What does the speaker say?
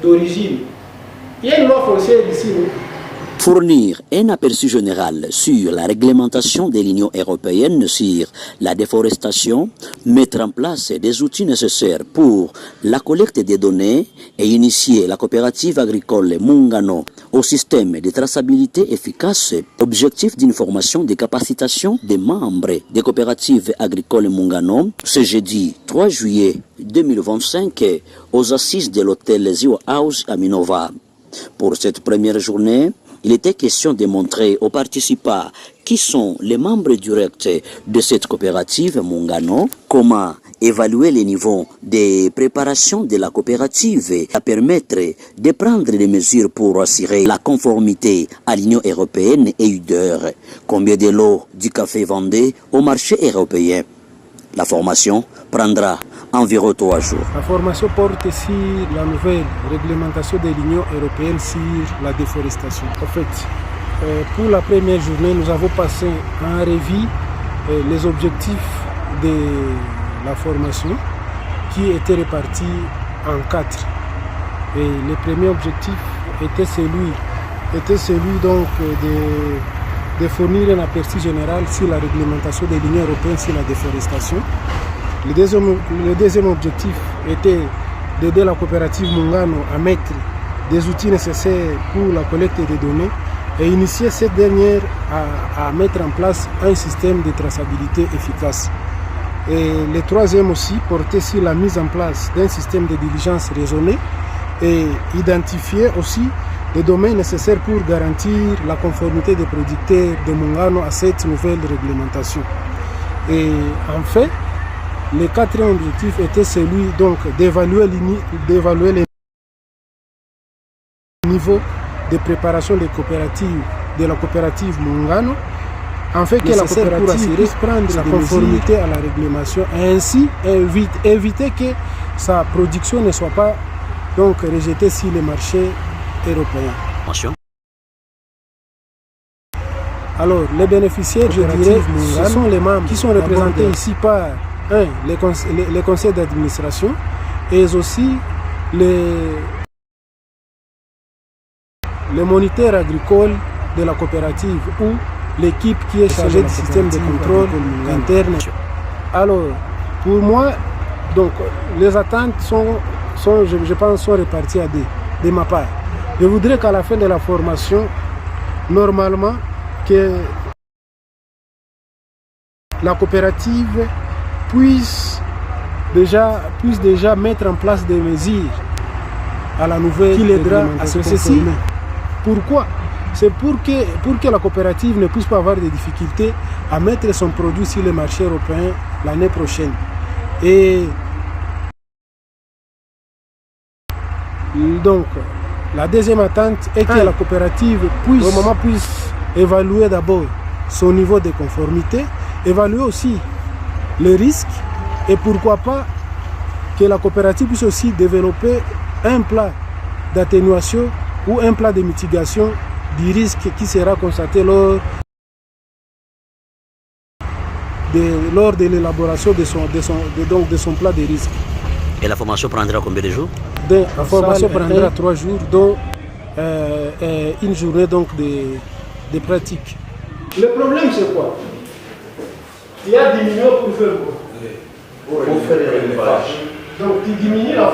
d'origine. Il y a une loi foncière ici. Fournir un aperçu général sur la réglementation de l'Union européenne sur la déforestation, mettre en place des outils nécessaires pour la collecte des données et initier la coopérative agricole Mungano au système de traçabilité efficace, objectif d'une formation de capacitation des membres des coopératives agricoles Mungano ce jeudi 3 juillet 2025 aux assises de l'hôtel Ziwa House à Minova. Pour cette première journée, il était question de montrer aux participants qui sont les membres directs de cette coopérative Mungano, comment évaluer les niveaux de préparation de la coopérative à permettre de prendre des mesures pour assurer la conformité à l'Union européenne et UDER, combien de lots du café vendé au marché européen. La formation prendra environ 3 jours. La formation porte sur la nouvelle réglementation de l'Union européenne sur la déforestation. En fait, pour la première journée, nous avons passé en revue les objectifs de la formation qui étaient répartis en 4. Et le premier objectif était celui donc de fournir un aperçu général sur la réglementation de l'Union européenne sur la déforestation. Le deuxième objectif était d'aider la coopérative Mungano à mettre des outils nécessaires pour la collecte des données et initier cette dernière à mettre en place un système de traçabilité efficace. Et le troisième aussi portait sur la mise en place d'un système de diligence raisonné et identifier aussi les domaines nécessaires pour garantir la conformité des producteurs de Mungano à cette nouvelle réglementation. Et enfin, le quatrième objectif était celui donc d'évaluer les niveaux de préparation des coopératives, de la coopérative Mungano, afin que la coopérative puisse prendre sa conformité à la réglementation et ainsi éviter que sa production ne soit pas donc rejetée sur les marchés européens. Alors, les bénéficiaires, je dirais, ce sont les membres qui sont représentés ici par les conseils d'administration et aussi les moniteurs agricoles de la coopérative ou l'équipe qui est chargée du système de contrôle interne. Alors, pour moi, donc, les attentes je pense, sont réparties à de ma part. Je voudrais qu'à la fin de la formation, normalement, que la coopérative puisse déjà mettre en place des mesures à la nouvelle qui l'aidera à se ceci. Pourquoi? C'est pour que la coopérative ne puisse pas avoir de difficultés à mettre son produit sur les marchés européens l'année prochaine. Et donc, la deuxième attente est que la coopérative puisse évaluer d'abord son niveau de conformité, évaluer aussi les risques et pourquoi pas que la coopérative puisse aussi développer un plan d'atténuation ou un plan de mitigation du risque qui sera constaté lors de l'élaboration de son plan de risque. Et la formation prendra combien de jours? La formation prendra 3 jours, dont une journée donc de pratique. Le problème c'est quoi? Il y a 10 millions pour faire quoi? Pour faire l'élevage. Donc tu diminues la